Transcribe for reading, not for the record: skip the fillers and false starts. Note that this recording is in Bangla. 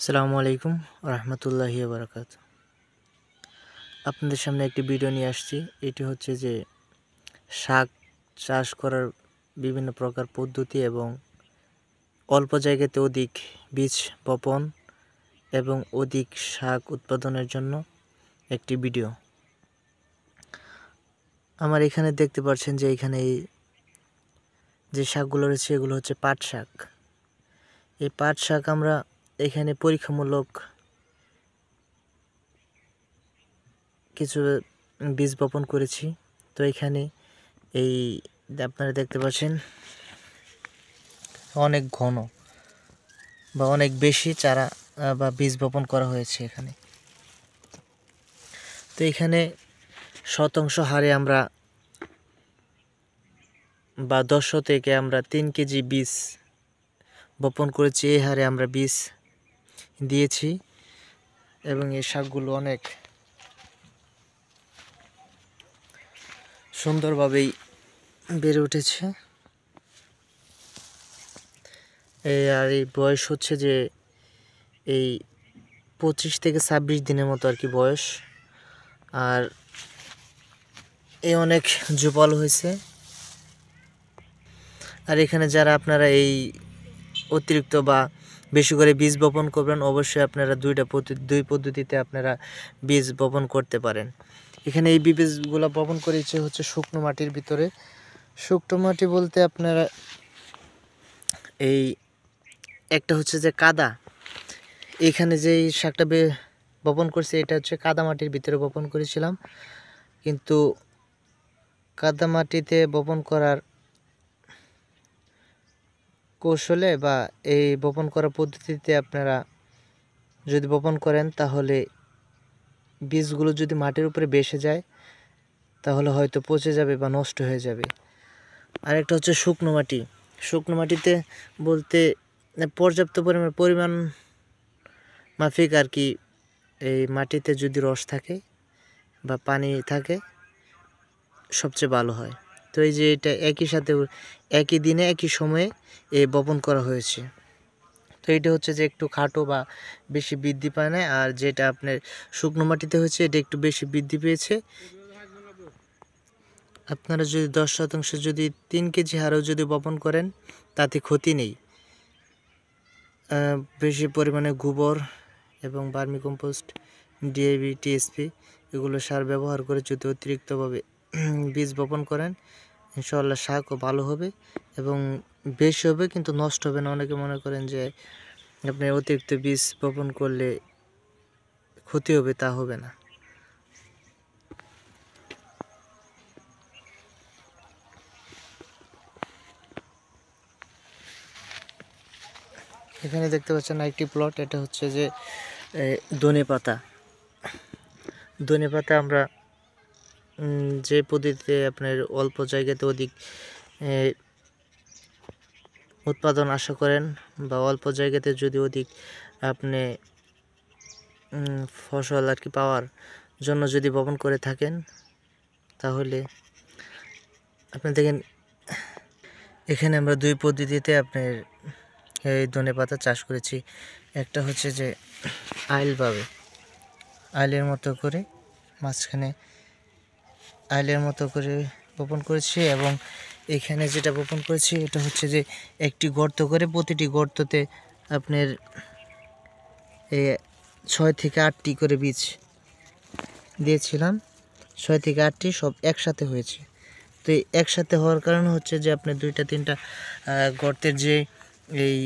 আসসালামু আলাইকুম রহমতুল্লাহি বারাকাত। আপনাদের সামনে একটি ভিডিও নিয়ে আসছি। এটি হচ্ছে যে শাক চাষ করার বিভিন্ন প্রকার পদ্ধতি এবং অল্প জায়গাতে অধিক বীজ বপন এবং অধিক শাক উৎপাদনের জন্য একটি ভিডিও। আমার এখানে দেখতে পাচ্ছেন যে এখানে যে শাকগুলো রয়েছে এগুলো হচ্ছে পাট শাক। এই পাট শাক আমরা এখানে পরীক্ষামূলক কিছু বীজ বপন করেছি। তো এখানে এই আপনারা দেখতে পাচ্ছেন অনেক ঘন বা অনেক বেশি চারা বা বীজ বপন করা হয়েছে এখানে। তো এখানে শতাংশ হারে আমরা বা 10 থেকে আমরা 3 কেজি বীজ বপন করেছি। এই হারে আমরা বীজ দিয়েছি এবং এই শাকগুলো অনেক সুন্দরভাবেই বেড়ে উঠেছে। আর এই বয়স হচ্ছে যে এই 25 থেকে 26 দিনের মতো আর কি বয়স। আর এই অনেক জোপালো হয়েছে। আর এখানে যারা আপনারা এই অতিরিক্ত বা বেশি করে বীজ বপন করবেন, অবশ্যই আপনারা দুই পদ্ধতিতে আপনারা বীজ বপন করতে পারেন। এখানে এই বীজগুলো বপন করেছে হচ্ছে শুকনো মাটির ভিতরে। শুকনো মাটি বলতে আপনারা এই একটা হচ্ছে যে কাদা, এখানে যে শাকটা বপন করছে এটা হচ্ছে কাদা মাটির ভিতরে বপন করেছিলাম। কিন্তু কাদা মাটিতে বপন করার কৌশলে বা এই বপন করার পদ্ধতিতে আপনারা যদি বপন করেন তাহলে বীজগুলো যদি মাটির উপরে বেসে যায় তাহলে হয়তো পচে যাবে বা নষ্ট হয়ে যাবে। আরেকটা হচ্ছে শুকনো মাটি। শুকনো মাটিতে বলতে পর্যাপ্ত পরিমাণ মাফিক আর কি এই মাটিতে যদি রস থাকে বা পানি থাকে সবচেয়ে ভালো হয়। তো এই যে এটা একই দিনে একই সময়ে বপন করা হয়েছে। তো এটা হচ্ছে যে একটু খাটো বা বেশি বৃদ্ধি পায় না। আর যেটা আপনার শুকনো মাটিতে হয়েছে এটা একটু বেশি বৃদ্ধি পেয়েছে। আপনারা যদি 10% যদি 3 কেজি হারেও যদি বপন করেন তাতে ক্ষতি নেই। বেশি পরিমাণে গোবর এবং ভার্মি কম্পোস্ট, ডিএপি, টিএসপি এগুলো সার ব্যবহার করে যদি অতিরিক্তভাবে বীজ বপন করেন ইনশাআল্লাহ শাকও ভালো হবে এবং বেশি হবে কিন্তু নষ্ট হবে না। অনেকে মনে করেন যে আপনি অতিরিক্ত বীজ বপন করলে ক্ষতি হবে, তা হবে না। এখানে দেখতে পাচ্ছেন একটি প্লট, এটা হচ্ছে যে ধনেপাতা। ধনেপাতা আমরা যে পদ্ধতিতে আপনার অল্প জায়গাতে অধিক উৎপাদন আশা করেন বা অল্প জায়গাতে যদি অধিক আপনি ফসল আর কি পাওয়ার জন্য যদি বপন করে থাকেন তাহলে আপনি দেখেন এখানে আমরা দুই পদ্ধতিতে আপনার এই ধনেপাতা চাষ করেছি। একটা হচ্ছে যে আইলের মতো করে মাঝখানে আইলের মতো করে বপন করেছি এবং এখানে যেটা বপন করেছি এটা হচ্ছে যে একটি গর্ত করে প্রতিটি গর্ততে আপনার 6 থেকে 8টি করে বীজ দিয়েছিলাম। 6 থেকে 8টি সব একসাথে হয়েছে। তো একসাথে হওয়ার কারণ হচ্ছে যে আপনি 2টা 3টা গর্তের যে এই